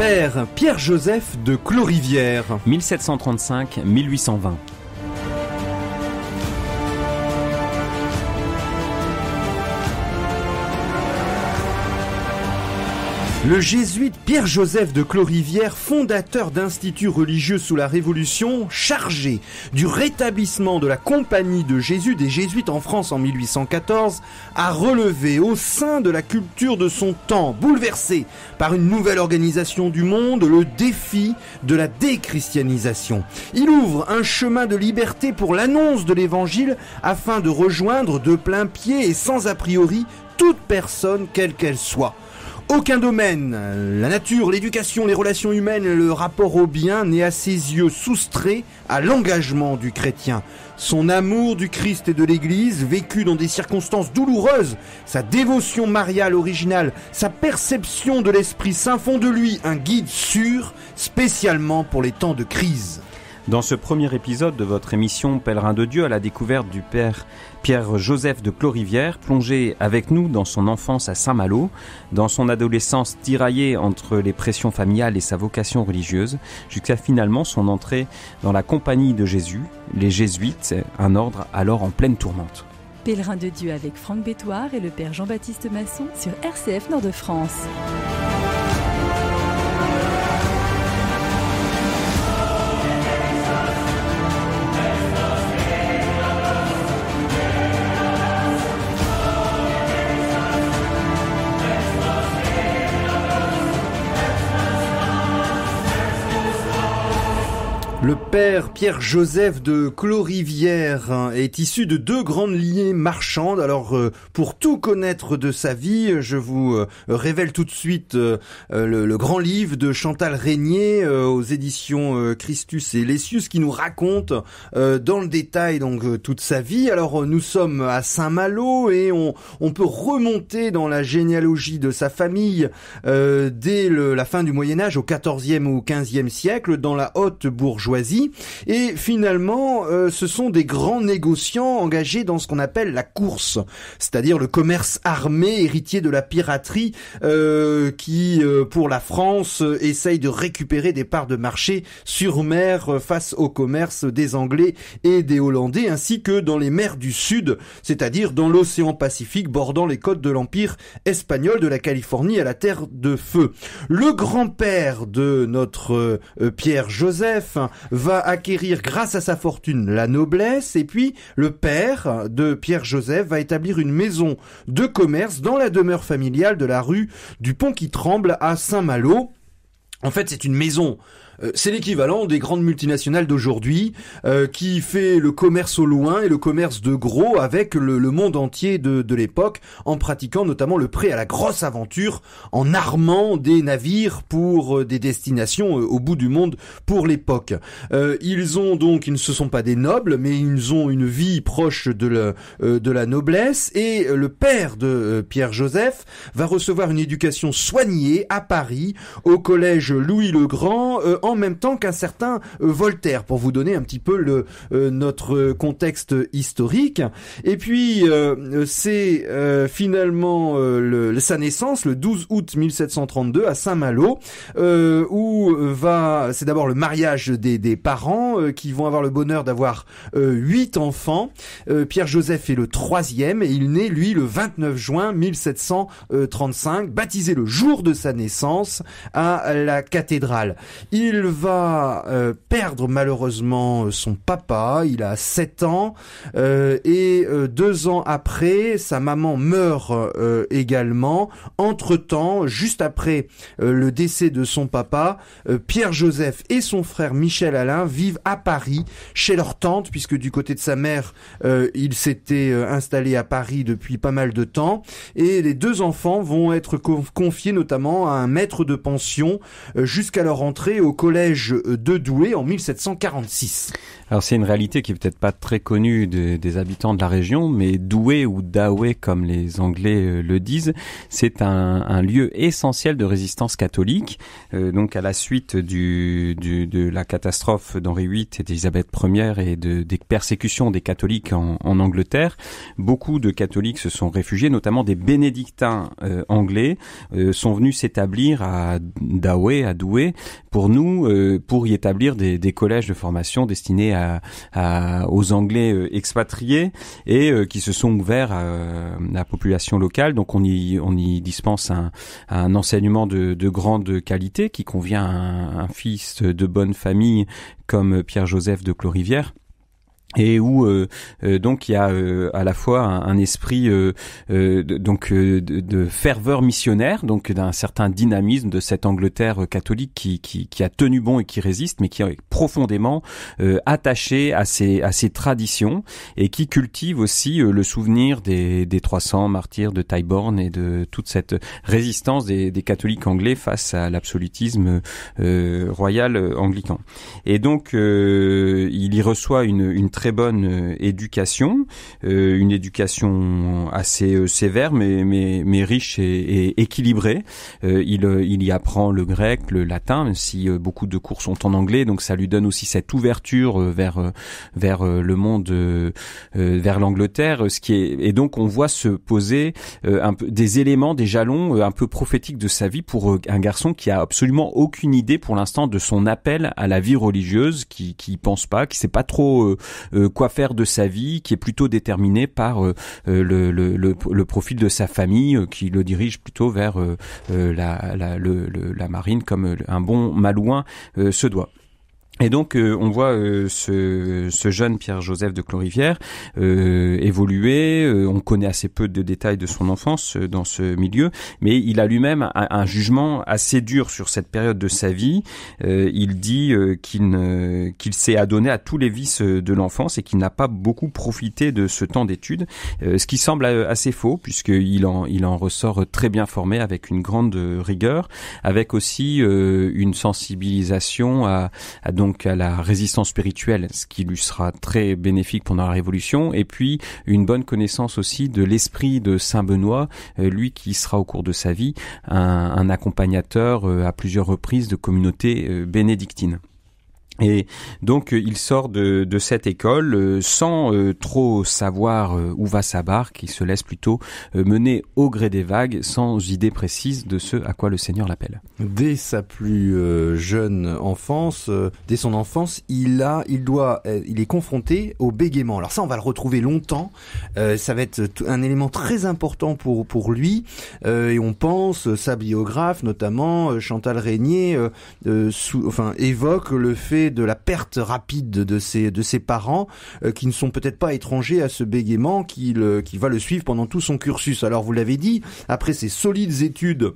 Père Pierre-Joseph de Clorivière. 1735-1820. Le jésuite Pierre-Joseph de Clorivière, fondateur d'instituts religieux sous la Révolution, chargé du rétablissement de la Compagnie de Jésus des Jésuites en France en 1814, a relevé au sein de la culture de son temps, bouleversé par une nouvelle organisation du monde, le défi de la déchristianisation. Il ouvre un chemin de liberté pour l'annonce de l'Évangile afin de rejoindre de plein pied et sans a priori toute personne quelle qu'elle soit. Aucun domaine, la nature, l'éducation, les relations humaines, le rapport au bien n'est à ses yeux soustrait à l'engagement du chrétien. Son amour du Christ et de l'Église, vécu dans des circonstances douloureuses, sa dévotion mariale originale, sa perception de l'Esprit Saint font de lui un guide sûr, spécialement pour les temps de crise. Dans ce premier épisode de votre émission Pèlerin de Dieu à la découverte du Père Pierre-Joseph de Clorivière, plongé avec nous dans son enfance à Saint-Malo, dans son adolescence tiraillée entre les pressions familiales et sa vocation religieuse, jusqu'à finalement son entrée dans la Compagnie de Jésus, les Jésuites, un ordre alors en pleine tourmente. Pèlerin de Dieu avec Franck Bétoir et le Père Jean-Baptiste Masson sur RCF Nord-de-France. Le père Pierre-Joseph de Clorivière est issu de deux grandes lignées marchandes. Alors, pour tout connaître de sa vie, je vous révèle tout de suite le grand livre de Chantal Régnier aux éditions Christus et Lessius qui nous raconte dans le détail donc toute sa vie. Alors, nous sommes à Saint-Malo et on peut remonter dans la généalogie de sa famille dès la fin du Moyen-Âge au XIVe ou XVe siècle dans la haute bourgeoisie. Et finalement, ce sont des grands négociants engagés dans ce qu'on appelle la course, c'est-à-dire le commerce armé héritier de la piraterie qui, pour la France, essaye de récupérer des parts de marché sur mer face au commerce des Anglais et des Hollandais, ainsi que dans les mers du Sud, c'est-à-dire dans l'océan Pacifique bordant les côtes de l'Empire espagnol, de la Californie à la Terre de Feu. Le grand-père de notre Pierre-Joseph va acquérir grâce à sa fortune la noblesse, et puis le père de Pierre-Joseph va établir une maison de commerce dans la demeure familiale de la rue du Pont-qui-Tremble à Saint-Malo. En fait, c'est une maison. C'est l'équivalent des grandes multinationales d'aujourd'hui qui fait le commerce au loin et le commerce de gros avec le monde entier de l'époque, en pratiquant notamment le prêt à la grosse aventure, en armant des navires pour des destinations au bout du monde pour l'époque. Ils ne se sont pas des nobles, mais ils ont une vie proche de la noblesse, et le père de Pierre-Joseph va recevoir une éducation soignée à Paris, au collège Louis-le-Grand, en même temps qu'un certain Voltaire, pour vous donner un petit peu notre contexte historique. Et puis c'est finalement sa naissance le 12 août 1732 à Saint-Malo, c'est d'abord le mariage des parents qui vont avoir le bonheur d'avoir 8 enfants. Pierre-Joseph est le troisième et il naît lui le 29 juin 1735, baptisé le jour de sa naissance à la cathédrale. Il va perdre malheureusement son papa, il a 7 ans, et 2 ans après, sa maman meurt également. Entre-temps, juste après le décès de son papa, Pierre-Joseph et son frère Michel-Alain vivent à Paris, chez leur tante, puisque du côté de sa mère, il s'était installé à Paris depuis pas mal de temps, et les 2 enfants vont être confiés notamment à un maître de pension jusqu'à leur entrée au collège de Douai en 1746. Alors c'est une réalité qui est peut-être pas très connue des habitants de la région, mais Douai ou Daoué comme les Anglais le disent, c'est un lieu essentiel de résistance catholique. Donc à la suite de la catastrophe d'Henri VIII et d'Élisabeth Ier et des persécutions des catholiques en Angleterre, beaucoup de catholiques se sont réfugiés, notamment des bénédictins anglais sont venus s'établir à Daoué, à Douai, pour y établir des collèges de formation destinés aux Anglais expatriés et qui se sont ouverts à la population locale. Donc on y dispense un enseignement de grande qualité qui convient à un fils de bonne famille comme Pierre-Joseph de Clorivière. Et où donc il y a à la fois un esprit de ferveur missionnaire, donc d'un certain dynamisme de cette Angleterre catholique qui a tenu bon et qui résiste, mais qui est profondément attaché à ses traditions et qui cultive aussi le souvenir des 300 martyrs de Tyburn et de toute cette résistance des catholiques anglais face à l'absolutisme royal anglican. Et donc il y reçoit une très bonne éducation, une éducation assez sévère mais riche et équilibrée. Il y apprend le grec, le latin, même si beaucoup de cours sont en anglais, donc ça lui donne aussi cette ouverture vers le monde, vers l'Angleterre, et donc on voit se poser un peu des éléments, des jalons un peu prophétiques de sa vie pour un garçon qui a absolument aucune idée pour l'instant de son appel à la vie religieuse, qui pense pas, qui sait pas trop quoi faire de sa vie, qui est plutôt déterminé par le profil de sa famille, qui le dirige plutôt vers la marine comme un bon malouin se doit. Et donc on voit ce jeune Pierre-Joseph de Clorivière évoluer. On connaît assez peu de détails de son enfance dans ce milieu, mais il a lui-même un jugement assez dur sur cette période de sa vie. Il dit qu'il s'est adonné à tous les vices de l'enfance et qu'il n'a pas beaucoup profité de ce temps d'études, ce qui semble assez faux puisqu'il en ressort très bien formé avec une grande rigueur, avec aussi une sensibilisation à la résistance spirituelle, ce qui lui sera très bénéfique pendant la Révolution, et puis une bonne connaissance aussi de l'esprit de Saint Benoît, lui qui sera au cours de sa vie un accompagnateur à plusieurs reprises de communautés bénédictines. Et donc il sort de cette école sans trop savoir où va sa barque. Il se laisse plutôt mener au gré des vagues, sans idée précise de ce à quoi le Seigneur l'appelle. Dès sa plus jeune enfance, dès son enfance, il est confronté au bégaiement. Alors ça, on va le retrouver longtemps. Ça va être un élément très important pour lui. Et on pense, sa biographe notamment, Chantal Régnier, évoque le fait de la perte rapide de ses parents qui ne sont peut-être pas étrangers à ce bégaiement qui va le suivre pendant tout son cursus. Alors vous l'avez dit, après ses solides études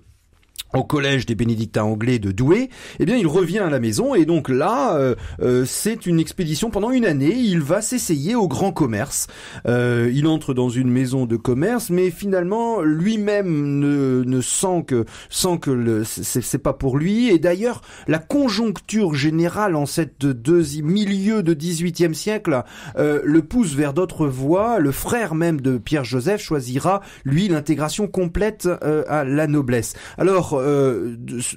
au collège des bénédictins anglais de Douai, eh bien il revient à la maison et donc là c'est une expédition pendant une année. Il va s'essayer au grand commerce. Il entre dans une maison de commerce, mais finalement lui-même ne sent que c'est pas pour lui. Et d'ailleurs la conjoncture générale en cette milieu de XVIIIe siècle le pousse vers d'autres voies. Le frère même de Pierre-Joseph choisira lui l'intégration complète à la noblesse. Alors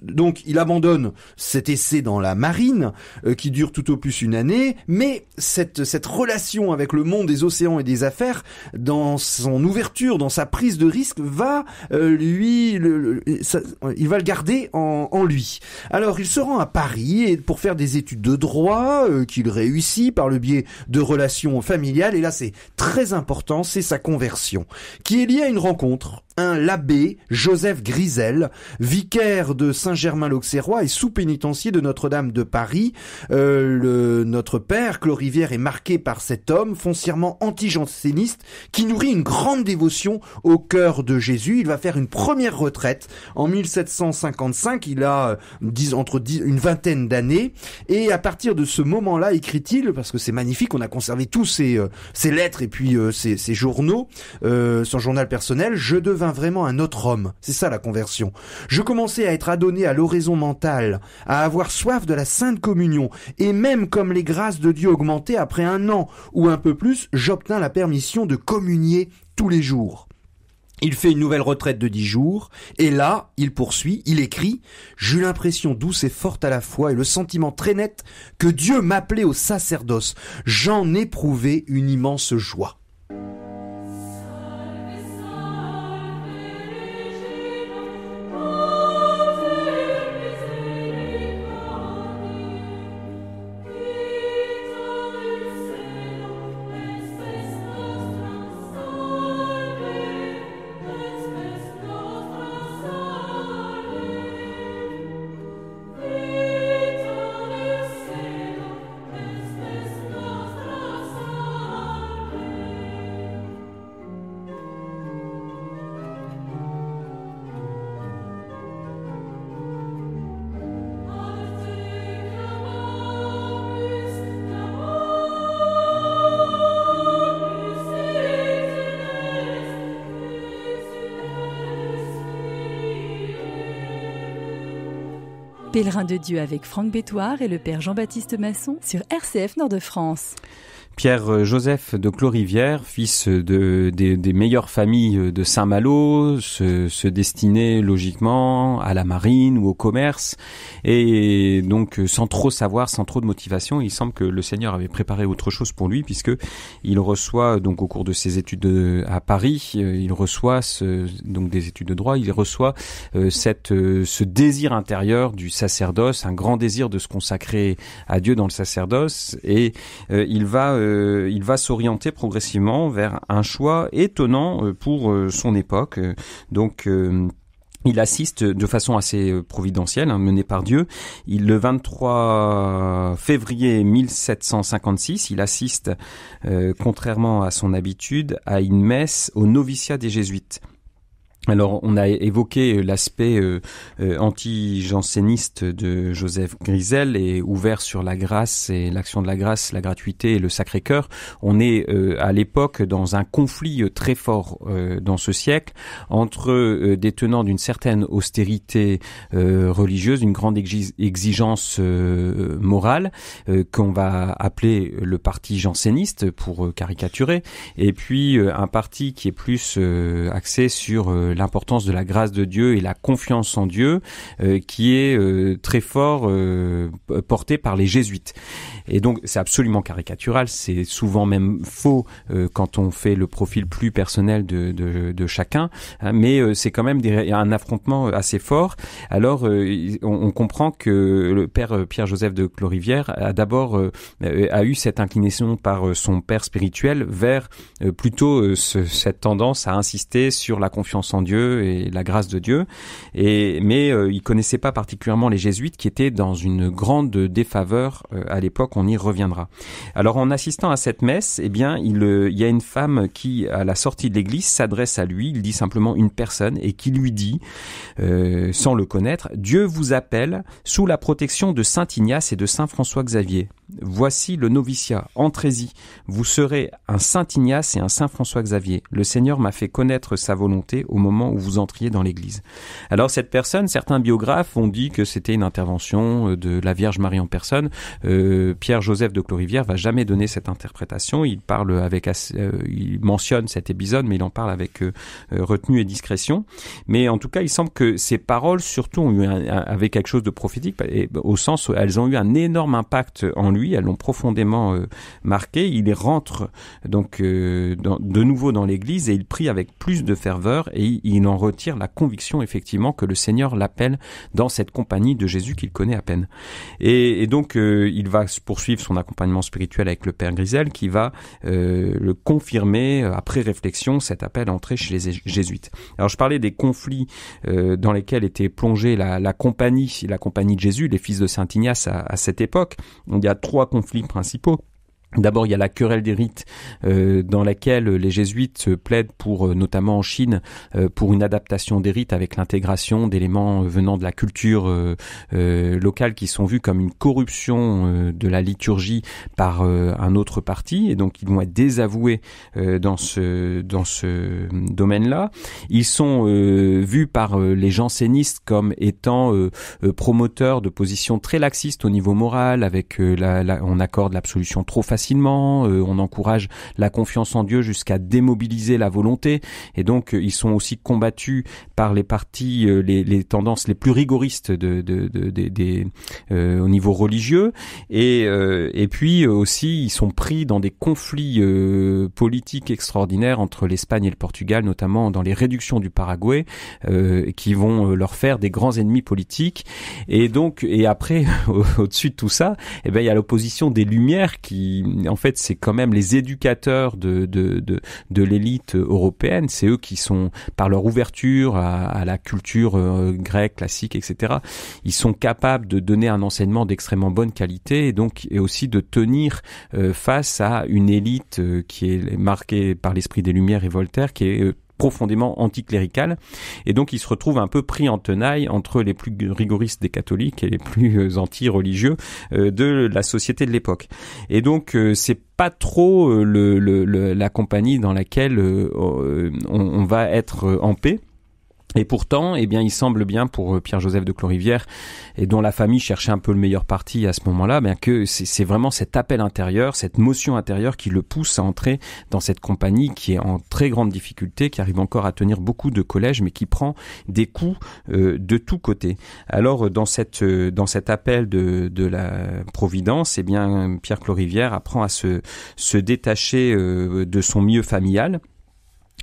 donc il abandonne cet essai dans la marine qui dure tout au plus une année, mais cette relation avec le monde des océans et des affaires, dans son ouverture, dans sa prise de risque, va il va le garder en lui. Alors il se rend à Paris pour faire des études de droit qu'il réussit par le biais de relations familiales, et là c'est très important, c'est sa conversion qui est liée à une rencontre. L'abbé Joseph Grisel, vicaire de Saint-Germain-l'Auxerrois et sous-pénitencier de Notre-Dame de Paris. Notre père, Clorivière, est marqué par cet homme foncièrement anti-janséniste qui nourrit une grande dévotion au cœur de Jésus. Il va faire une première retraite en 1755. Il a une vingtaine d'années. Et à partir de ce moment-là, écrit-il, parce que c'est magnifique, on a conservé tous ses lettres et puis ses journaux, son journal personnel, je devins devins vraiment un autre homme. C'est ça la conversion. Je commençais à être adonné à l'oraison mentale, à avoir soif de la Sainte Communion, et même comme les grâces de Dieu augmentaient, après 1 an ou un peu plus, j'obtins la permission de communier tous les jours. Il fait une nouvelle retraite de 10 jours, et là, il poursuit, il écrit « J'eus l'impression douce et forte à la fois, et le sentiment très net que Dieu m'appelait au sacerdoce. J'en éprouvais une immense joie. » Pèlerin de Dieu avec Franck Bétoir et le Père Jean-Baptiste Masson sur RCF Nord-de-France. Pierre Joseph de Clorivière, fils des meilleures familles de Saint-Malo, se destinait logiquement à la marine ou au commerce, et donc sans trop savoir, sans trop de motivation, il semble que le Seigneur avait préparé autre chose pour lui, puisque il reçoit donc au cours de ses études à Paris, il reçoit donc des études de droit, il reçoit ce désir intérieur du sacerdoce, un grand désir de se consacrer à Dieu dans le sacerdoce, et il va s'orienter progressivement vers un choix étonnant pour son époque. Donc il assiste de façon assez providentielle, mené par Dieu. Le 23 février 1756, il assiste, contrairement à son habitude, à une messe au noviciat des Jésuites. Alors, on a évoqué l'aspect anti-janséniste de Joseph Grisel et ouvert sur la grâce et l'action de la grâce, la gratuité et le Sacré-Cœur. On est à l'époque dans un conflit très fort dans ce siècle entre des tenants d'une certaine austérité religieuse, une grande exigence morale qu'on va appeler le parti janséniste pour caricaturer, et puis un parti qui est plus axé sur l'importance de la grâce de Dieu et la confiance en Dieu, qui est très fort porté par les jésuites. Et donc c'est absolument caricatural, c'est souvent même faux quand on fait le profil plus personnel de chacun, hein, mais c'est quand même un affrontement assez fort. Alors on comprend que le père Pierre-Joseph de Clorivière a d'abord a eu cette inclinaison par son père spirituel vers plutôt cette tendance à insister sur la confiance en Dieu et la grâce de Dieu, mais il connaissait pas particulièrement les jésuites qui étaient dans une grande défaveur à l'époque. On y reviendra. Alors en assistant à cette messe, eh bien il y a une femme qui, à la sortie de l'église, s'adresse à lui. Il dit simplement une personne et qui lui dit, sans le connaître, « Dieu vous appelle sous la protection de saint Ignace et de saint François Xavier. Voici le noviciat, entrez-y. Vous serez un saint Ignace et un saint François Xavier. Le Seigneur m'a fait connaître sa volonté au moment où vous entriez dans l'église. » Alors cette personne, certains biographes ont dit que c'était une intervention de la Vierge Marie en personne. Pierre-Joseph de Clorivière va jamais donner cette interprétation. Il parle il mentionne cet épisode, mais il en parle avec retenue et discrétion. Mais en tout cas, il semble que ces paroles, surtout, ont eu avaient quelque chose de prophétique, au sens où elles ont eu un énorme impact en lui. Elles l'ont profondément marqué. Il rentre donc de nouveau dans l'église et il prie avec plus de ferveur et il en retire la conviction effectivement que le Seigneur l'appelle dans cette compagnie de Jésus qu'il connaît à peine. Et donc il va poursuivre son accompagnement spirituel avec le Père Grisel qui va le confirmer après réflexion, cet appel à entrer chez les jésuites. Alors je parlais des conflits dans lesquels était plongée la compagnie de Jésus, les fils de Saint Ignace à cette époque. Il y a 3 conflits principaux. D'abord, il y a la querelle des rites dans laquelle les jésuites plaident pour, notamment en Chine, pour une adaptation des rites avec l'intégration d'éléments venant de la culture locale qui sont vus comme une corruption de la liturgie par un autre parti, et donc ils vont être désavoués dans ce domaine-là. Ils sont vus par les jansénistes comme étant promoteurs de positions très laxistes au niveau moral, avec on accorde l'absolution trop facilement, on encourage la confiance en Dieu jusqu'à démobiliser la volonté, et donc ils sont aussi combattus par les partis, les tendances les plus rigoristes au niveau religieux, et puis aussi ils sont pris dans des conflits politiques extraordinaires entre l'Espagne et le Portugal, notamment dans les réductions du Paraguay, qui vont leur faire des grands ennemis politiques. Et après au-dessus de tout ça, il y a l'opposition des Lumières qui, en fait, c'est quand même les éducateurs de l'élite européenne. C'est eux qui sont, par leur ouverture à la culture grecque, classique, etc., ils sont capables de donner un enseignement d'extrêmement bonne qualité, et aussi de tenir face à une élite qui est marquée par l'esprit des Lumières et Voltaire, qui est profondément anticlérical, et donc il se retrouve un peu pris en tenaille entre les plus rigoristes des catholiques et les plus anti-religieux de la société de l'époque. Et donc c'est pas trop la compagnie dans laquelle on va être en paix. Et pourtant, il semble bien pour Pierre-Joseph de Clorivière, et dont la famille cherchait un peu le meilleur parti à ce moment-là, que c'est vraiment cet appel intérieur, cette motion intérieure qui le pousse à entrer dans cette compagnie qui est en très grande difficulté, qui arrive encore à tenir beaucoup de collèges, mais qui prend des coups de tous côtés. Alors, dans cet appel de la Providence, Pierre Clorivière apprend à se détacher de son milieu familial,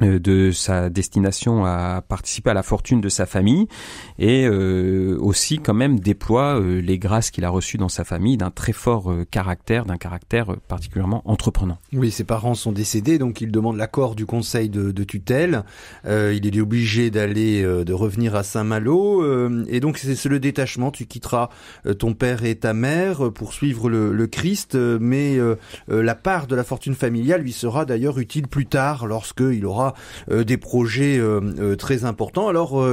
de sa destination à participer à la fortune de sa famille, et aussi quand même déploie les grâces qu'il a reçues dans sa famille d'un très fort caractère, d'un caractère particulièrement entreprenant. Oui, ses parents sont décédés, donc il demande l'accord du conseil de tutelle. Il est obligé de revenir à Saint-Malo, et donc c'est le détachement. Tu quitteras ton père et ta mère pour suivre le Christ, mais la part de la fortune familiale lui sera d'ailleurs utile plus tard, lorsqu'il aura des projets très importants. Alors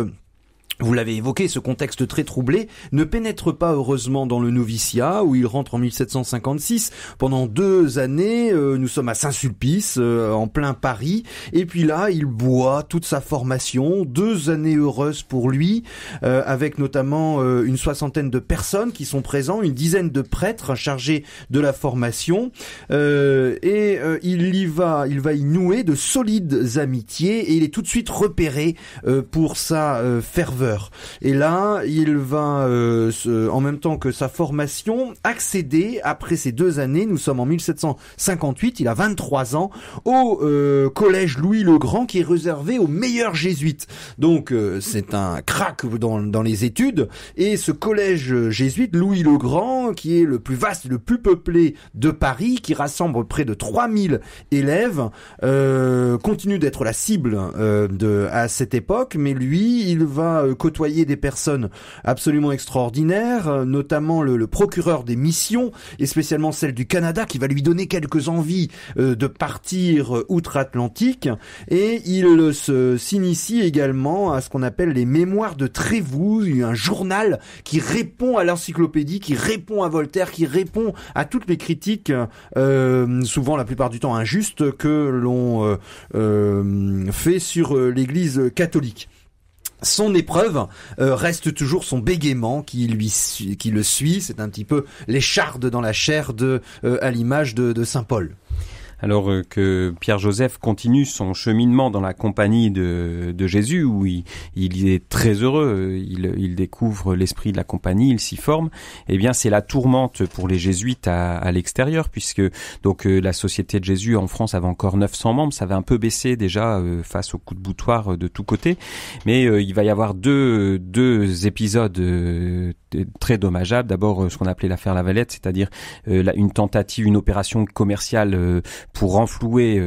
vous l'avez évoqué, ce contexte très troublé ne pénètre pas heureusement dans le noviciat, où il rentre en 1756. Pendant 2 années, nous sommes à Saint-Sulpice, en plein Paris, et puis là, il boit toute sa formation. 2 années heureuses pour lui, avec notamment une 60aine de personnes qui sont présents, une dizaine de prêtres chargés de la formation, et il va y nouer de solides amitiés, et il est tout de suite repéré pour sa ferveur. Et là, il va, en même temps que sa formation, accéder, après ces 2 années, nous sommes en 1758, il a 23 ans, au collège Louis le Grand, qui est réservé aux meilleurs jésuites. Donc, c'est un crack dans les études, et ce collège jésuite, Louis le Grand, qui est le plus vaste, le plus peuplé de Paris, qui rassemble près de 3000 élèves, continue d'être la cible à cette époque, mais lui, il va côtoyer des personnes absolument extraordinaires, notamment le procureur des missions, et spécialement celle du Canada, qui va lui donner quelques envies de partir outre-Atlantique, et il s'initie également à ce qu'on appelle les Mémoires de Trévoux, un journal qui répond à l'encyclopédie, qui répond à Voltaire, qui répond à toutes les critiques, souvent la plupart du temps injustes, que l'on fait sur l'Église catholique. Son épreuve reste toujours son bégaiement qui le suit. C'est un petit peu l'écharde dans la chair à l'image de Saint Paul. Alors que Pierre-Joseph continue son cheminement dans la compagnie de Jésus, où il est très heureux, il découvre l'esprit de la compagnie, il s'y forme, c'est la tourmente pour les jésuites à l'extérieur, puisque la Société de Jésus en France avait encore 900 membres, ça avait un peu baissé déjà face aux coups de boutoir de tous côtés, mais il va y avoir deux épisodes très dommageables. D'abord ce qu'on appelait l'affaire Lavalette, c'est-à-dire une opération commerciale pour renflouer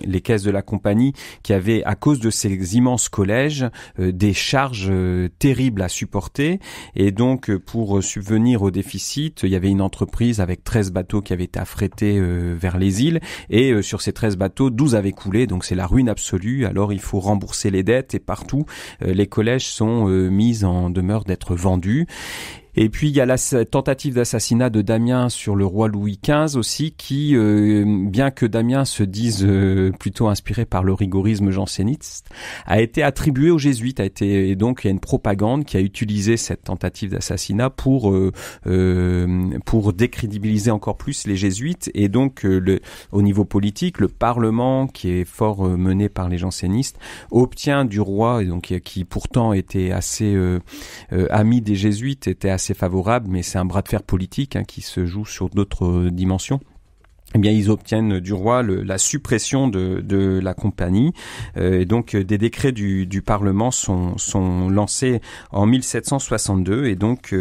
les caisses de la compagnie qui avait, à cause de ces immenses collèges, des charges terribles à supporter. Et donc, pour subvenir au déficit, il y avait une entreprise avec 13 bateaux qui avaient été affrétés vers les îles. Et sur ces 13 bateaux, 12 avaient coulé. Donc, c'est la ruine absolue. Alors, il faut rembourser les dettes. Et partout, les collèges sont mis en demeure d'être vendus. Et puis il y a la tentative d'assassinat de Damien sur le roi Louis XV aussi, qui, bien que Damien se dise plutôt inspiré par le rigorisme janséniste, a été attribué aux jésuites. Et donc il y a une propagande qui a utilisé cette tentative d'assassinat pour décrédibiliser encore plus les jésuites. Et donc au niveau politique, le Parlement, qui est fort mené par les jansénistes, obtient du roi, et donc qui pourtant était assez ami des jésuites, était assez favorable, mais c'est un bras de fer politique qui se joue sur d'autres dimensions. Eh bien, ils obtiennent du roi la suppression de la compagnie. Et donc, des décrets du Parlement sont lancés en 1762. Et donc,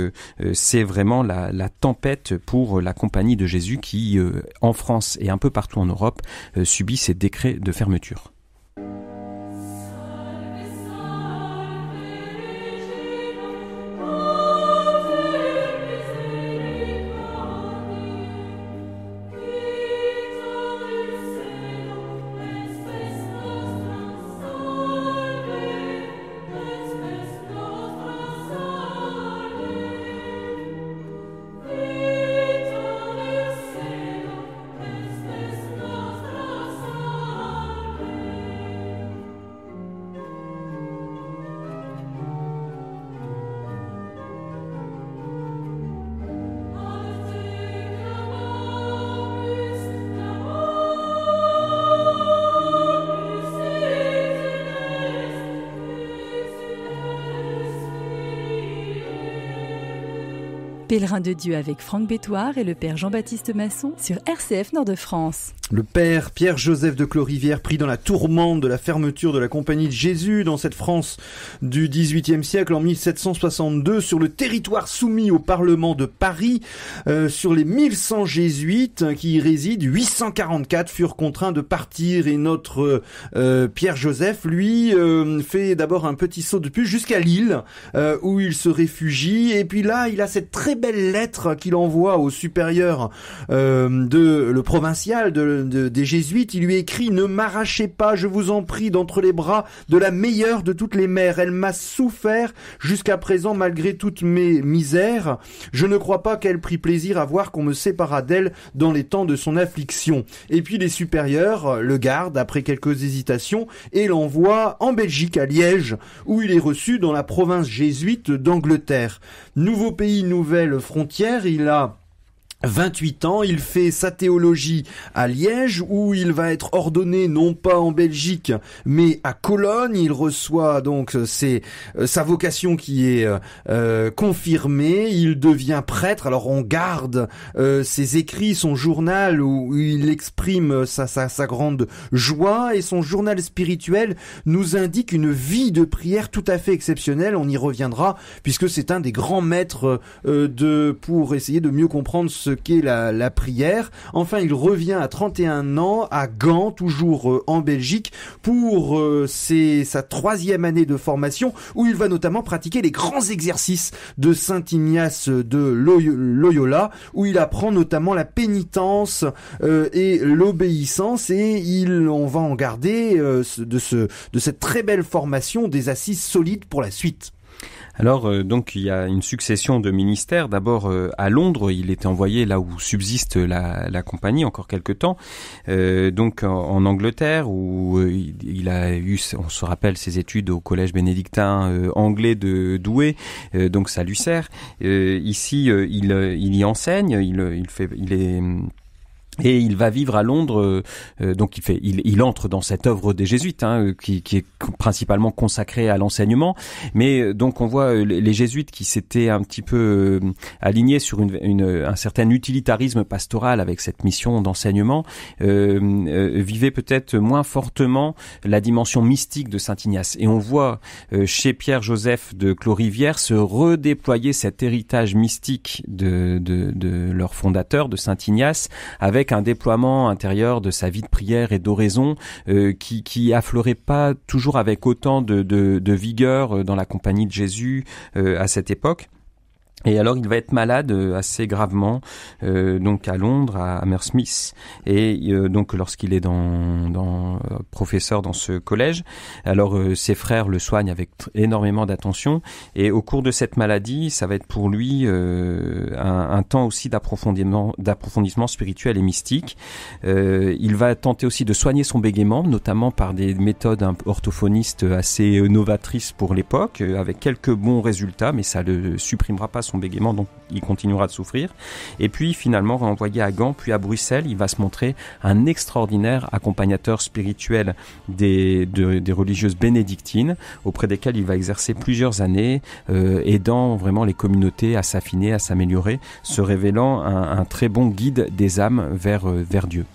c'est vraiment la tempête pour la Compagnie de Jésus qui, en France et un peu partout en Europe, subit ces décrets de fermeture. Pèlerin de Dieu avec Franck Bétoir et le père Jean-Baptiste Masson sur RCF Nord-de-France. Le père Pierre-Joseph de Clorivière, pris dans la tourmente de la fermeture de la Compagnie de Jésus dans cette France du XVIIIe siècle en 1762, sur le territoire soumis au Parlement de Paris, sur les 1100 jésuites qui y résident, 844 furent contraints de partir, et notre Pierre-Joseph, lui, fait d'abord un petit saut de puce jusqu'à Lille, où il se réfugie, et puis là, il a cette très belle lettre qu'il envoie au supérieur le provincial des jésuites. Il lui écrit: ne m'arrachez pas, je vous en prie, d'entre les bras de la meilleure de toutes les mères. Elle m'a souffert jusqu'à présent malgré toutes mes misères. Je ne crois pas qu'elle prit plaisir à voir qu'on me séparât d'elle dans les temps de son affliction. Et puis les supérieurs le gardent après quelques hésitations et l'envoient en Belgique, à Liège, où il est reçu dans la province jésuite d'Angleterre. Nouveau pays, nouvelle frontière, il a 28 ans, il fait sa théologie à Liège, où il va être ordonné non pas en Belgique mais à Cologne. Il reçoit donc sa vocation qui est confirmée. Il devient prêtre. Alors on garde ses écrits, son journal où il exprime sa grande joie, et son journal spirituel nous indique une vie de prière tout à fait exceptionnelle. On y reviendra puisque c'est un des grands maîtres pour essayer de mieux comprendre ce qu'est la prière. Enfin, il revient à 31 ans à Gand, toujours en Belgique, pour sa 3e année de formation, où il va notamment pratiquer les grands exercices de Saint Ignace de Loyola, où il apprend notamment la pénitence et l'obéissance, et on va en garder de cette très belle formation des assises solides pour la suite. Alors, donc, il y a une succession de ministères. D'abord, à Londres, il était envoyé là où subsiste la compagnie encore quelque temps. Donc, en Angleterre, où il a eu, on se rappelle, ses études au collège bénédictin anglais de Douai. Donc, ça lui sert. Ici, il y enseigne. Et il va vivre à Londres, donc il entre dans cette œuvre des jésuites, qui est principalement consacrée à l'enseignement. Mais donc on voit les jésuites qui s'étaient un petit peu alignés sur un certain utilitarisme pastoral avec cette mission d'enseignement, vivaient peut-être moins fortement la dimension mystique de Saint Ignace. Et on voit chez Pierre-Joseph de Clorivière se redéployer cet héritage mystique de leur fondateur, de Saint Ignace, avec avec un déploiement intérieur de sa vie de prière et d'oraison qui affleurait pas toujours avec autant de vigueur dans la compagnie de Jésus à cette époque. Et alors il va être malade assez gravement donc à Londres, à Hammersmith, et donc lorsqu'il est professeur dans ce collège, alors ses frères le soignent avec énormément d'attention, et au cours de cette maladie, ça va être pour lui un temps aussi d'approfondissement spirituel et mystique. Il va tenter aussi de soigner son bégaiement, notamment par des méthodes orthophonistes assez novatrices pour l'époque, avec quelques bons résultats, mais ça ne supprimera pas son bégaiement, donc il continuera de souffrir. Et puis finalement renvoyé à Gand puis à Bruxelles, il va se montrer un extraordinaire accompagnateur spirituel des religieuses bénédictines, auprès desquelles il va exercer plusieurs années, aidant vraiment les communautés à s'affiner, à s'améliorer, se révélant un très bon guide des âmes vers Dieu.